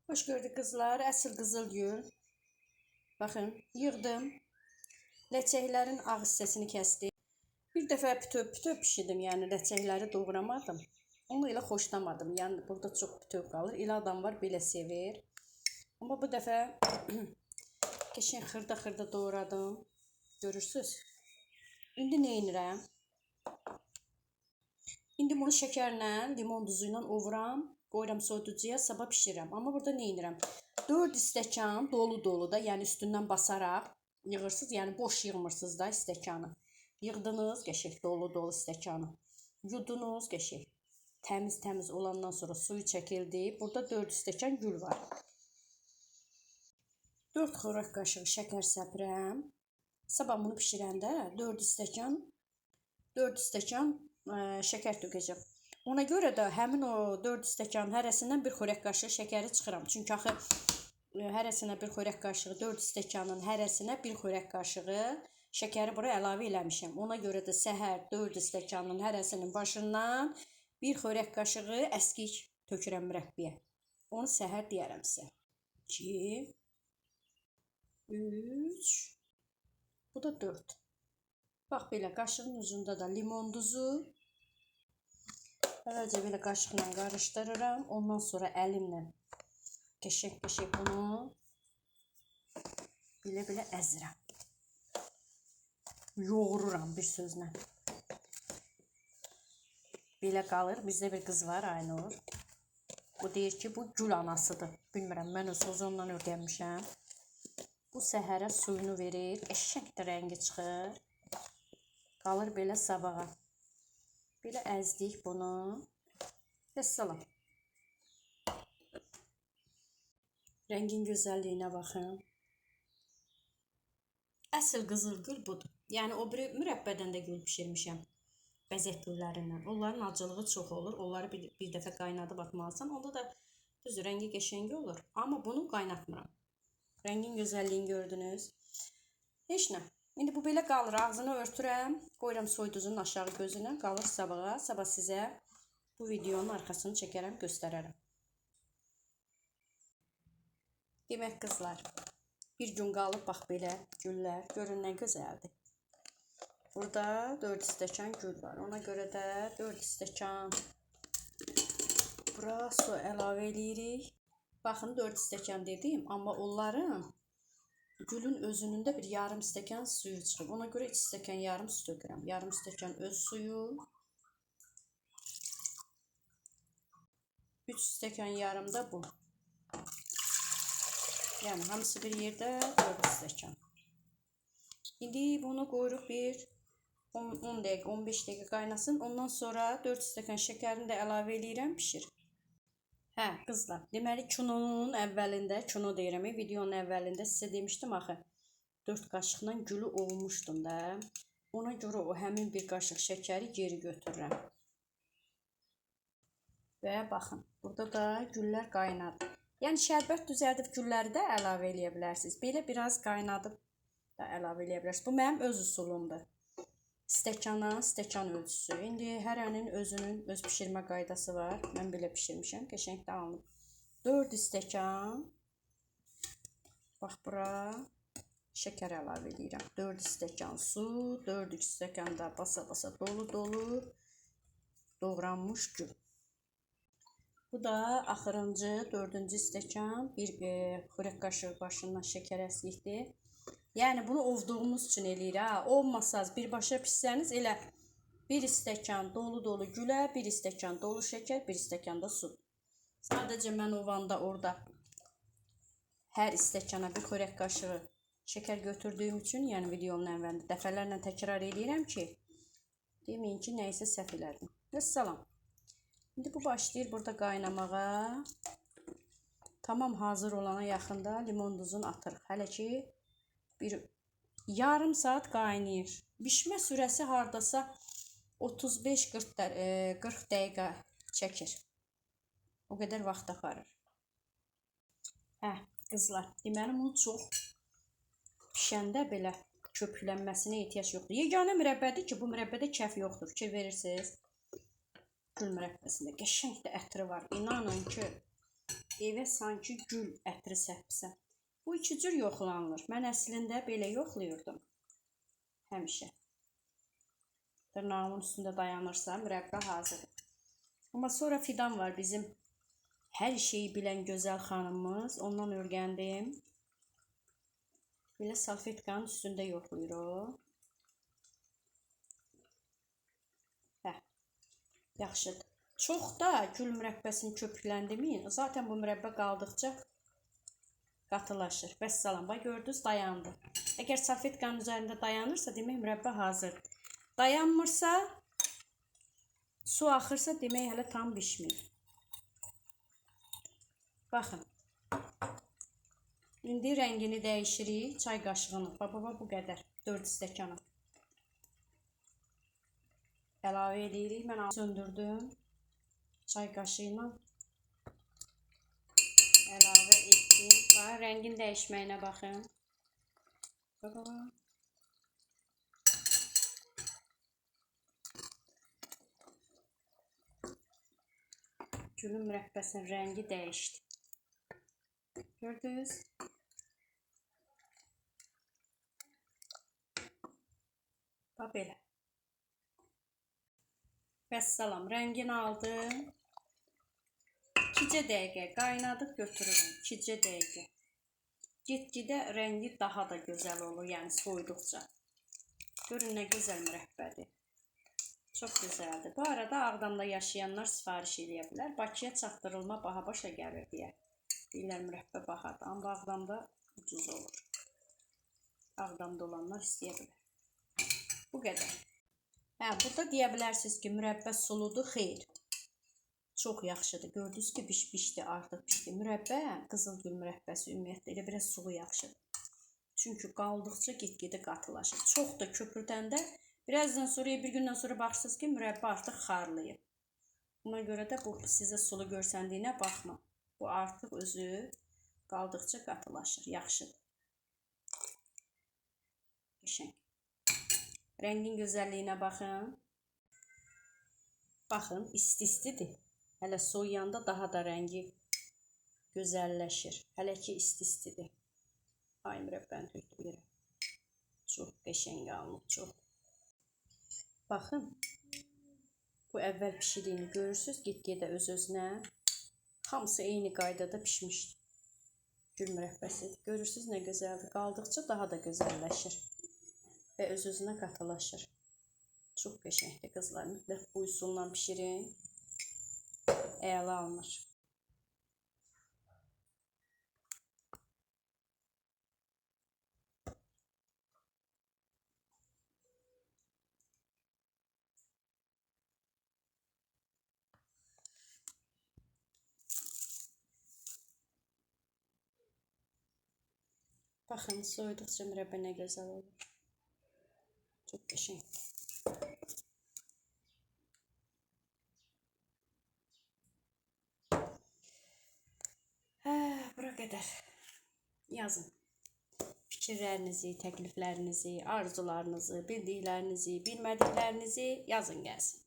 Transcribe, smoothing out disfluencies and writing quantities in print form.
Hoş gördük kızlar. Əsl qızıl gül. Baxın, yığdım. Ləçəklərin ağ hissəsini kəsdim. Bir dəfə bütöv bişirdim, yəni ləçəkləri doğramadım. Onu elə xoşlamadım. Yəni burada çox bütöv qalır. Elə adam var, belə sevir. Amma bu dəfə qəşəng xırda doğradım. Görürsüz? İndi nə edirəm? İndi bunu şəkərlə, limon duzu ilə ovuram. Qoyuram soyuducuya, sabah bişirirəm. Amma burada nə edirəm? 4 stəkan dolu da, yəni üstündən basaraq yığırsınız. Yəni boş yığmırsınız da stəkanı. Yığdınız qəşəng dolu stəkanı. Yudunuz qəşəng. Təmiz olandan sonra suyu çəkildi. Burada 4 stəkan gül var. 4 xörək qaşığı şəkər səpirəm. Sabah bunu bişirəndə 4 stəkan şəkər tökəcəm. Ona görə də həmin o 4 stəkanın hərəsindən bir xörək qaşığı şəkəri çıxıram. Çünki axı hərəsinə bir xörək qaşığı, 4 stəkanın hərəsinə bir xörək qaşığı şəkəri bura əlavə eləmişəm. Ona görə də səhər 4 stəkanın hərəsinin başından bir xörək qaşığı əskik tökürəm mürəbbiyə. Onu səhər deyərəm sizə. 2 3 Bu da 4. Bax belə qaşığın ucunda da limon duzu. Əvvəlcə belə qaşıqla qarışdırıram. Ondan sonra əlimlə qəşəng bunu belə əzirəm. Yoğururam bir sözlə. Belə qalır. Bizdə bir qız var, Aynur. O deyir ki, bu gül anasıdır. Bilmirəm, mən öz ondan öyrənmişəm. Bu səhərə suyunu verir. Qəşəng də rəngi çıxır. Qalır belə sabağa. Belə əzdik bunu. Vəssalam. Rəngin gözəlliyinə baxın. Əsl qızıl gül budur. Yəni o biri mürəbbədən də gül bişirmişəm. Bəzək güllərindən. Onların acılığı çox olur. Onları bir dəfə qaynadıb atmalısan. Onda da düz rəngi qəşəngi olur. Amma bunu qaynatmıram. Rəngin gözəlliyini gördünüz. Heç nə. İndi bu belə qalır. Ağzını örtürəm. Qoyuram soyuducunun aşağı gözünə. Qalır sabağa. Sabah sizə bu videonun arxasını çəkərəm, göstərərəm. Demək qızlar, bir gün qalıb bax belə güllər. Görün nə gözəldir. Burada 4 stəkan gül var. Ona görə də 4 stəkan bura su əlavə edirik. Baxın 4 stəkan dedim, amma onların gülün özünün də bir yarım stəkan suyu çıxıb. Ona görə 2 stəkan yarım su tökürəm. Yarım stəkan öz suyu. 3 stəkan yarım da bu. Yəni hamısı bir yerdə 4 stəkan. İndi bunu qoyuruq bir 10 dəqiqə, 15 dəqiqə qaynasın. Ondan sonra 4 stəkan şəkərini də əlavə edirəm, pişir. Hə, qızlar, deməli kinonun əvvəlində, kino deyirəm, videonun əvvəlində sizə demişdim axı, 4 qaşıqla gülü ovmuşdum da. Ona görə o həmin bir qaşıq şəkəri geri götürürəm. Və baxın, burada da güllər qaynadı. Yəni şərbət düzəldib gülləri də əlavə eləyə bilərsiniz. Belə biraz qaynadıb da əlavə eləyə bilərsiniz. Bu mənim öz üsulumdur. Stəkana, stəkan ölçüsü. İndi hərənin özünün öz pişirmə qaydası var. Mən belə pişirmişəm. Qəşəng də alınıb. 4 stəkan. Bax bura. Şəkər əlavə edirəm. 4 stəkan su. 4 stəkan da basa dolu doğranmış gül. Bu da axırıncı 4-cü stəkan. Bir xörək qaşığı başından şəkər əskikdir. Yəni bunu ovduğumuz üçün eləyir. Olmasaz birbaşa pişsəniz elə 1 stəkan dolu gülə, 1 stəkan dolu şəkər, 1 stəkan da su. Sadəcə mən ovanda orada hər stəkana bir xörək qaşığı şəkər götürdüyüm üçün, yəni videonun əvvəlində dəfələrlə təkrar edirəm ki, deməyin ki, nəyisə səhv elədim. Vəssalam. İndi bu başlayır burada qaynamağa. Tamam hazır olana yaxında limon duzunu atırıq. Hələ ki bir yarım saat qaynayır. Bişmə sürəsi hardasa 35-40 dəqiqə çəkir. O qədər vaxt aparır. Hə, qızlar, deməli bunu çox pişəndə belə köpüklənməsinə ehtiyac yoxdur. Yeganə mürəbbədir ki, bu mürəbbədə kəf yoxdur. Fikir verirsiniz. Gül mürəbbəsində qəşəng də ətri var. İnanın ki, evə sanki gül ətri səpsən. Bu iki cür yoxlanılır. Mən əslində belə yoxlayırdım. Həmişə. Dırnağımın üstündə dayanırsa mürəbbə hazırdır. Amma sonra Fidan var bizim hər şeyi bilən gözəl xanımımız. Ondan öyrəndim. Belə salfetkanın üstündə yoxlayır o. Yaxşıdır. Çox da gül mürəbbəsini köpükləndirməyin. Zaten bu mürəbbə qaldıqca qatılaşır. Vəssalam. Bax gördünüz, dayandı. Əgər salfetkanın üzərində dayanırsa, demək mürəbbə hazırdır. Dayanmırsa, su axırsa, demək hələ tam bişmir. Baxın. İndi rəngini dəyişirik. Çay qaşığını. Baba bu qədər. 4 stəkana. Əlavə edirik. Mən söndürdüm. Çay qaşığı ilə əlavə etdim. Bax, rəngin dəyişməyinə baxın. Baba. Gülün mürəbbəsinin rəngi dəyişdi. Gördünüz? Bax belə. Vəssalam, rəngini aldım. 2 dəqiqə qaynadıb götürürüm. 2 dəqiqə. Get-gedə rəngi daha da gözəl olur, yəni soyduqca. Görün nə gözəl mürəbbədir. Çox gözəldir. Bu arada Ağdamda yaşayanlar sifariş edə bilər. Bakıya çatdırılma baha başa gəlir deyə. Deyirlər mürəbbə bahadır. Amma Ağdamda ucuz olur. Ağdamda olanlar istəyə bilər. Bu qədər. Burada deyə bilərsiniz ki, mürəbbə suludur. Xeyr. Çox yaxşıdır. Gördünüz ki, pişdi, artıq pişdi. Mürəbbə, qızılgül mürəbbəsi ümumiyyətlə elə biraz suyu yaxşıdır. Çünki qaldıqca get-gedə qatılaşır. Çox da köpürdəndə birazdan sonra, bir gündən sonra baxırsınız ki, mürəbbə artıq xarlayıb. Buna görə də bu sizə sulu görsəndiyinə baxma. Bu artıq özü qaldıqca qatılaşır. Yaxşıdır. Qəşəng. Rəngin gözəlliyinə baxın. Baxın, isti-istidir. Hələ soyuyanda daha da rəngi gözəlləşir. Hələ ki, isti-istidir. Ay mürəbbəni tökdürəm. Çox qəşəng alınıb, çox. Baxın, bu əvvəl pişirdiyini görürsünüz, get-gedə öz-özünə. Hamısı eyni qaydada pişmişdir. Gül mürəbbəsi. Görürsünüz nə gözəldir. Qaldıqca daha da gözəlləşir. Və öz-özünə qatılaşır. Çox qəşəngdir qızlar. Mütləq bu üsulla pişirin. Əla alınır. Baxın, soyuduqca mürəbbə nə gözəl olur. Çox qəşəngdir. Bura qədər. Yazın. Fikirlərinizi, təkliflərinizi, arzularınızı, bildiklərinizi, bilmədiklərinizi yazın gəlsin.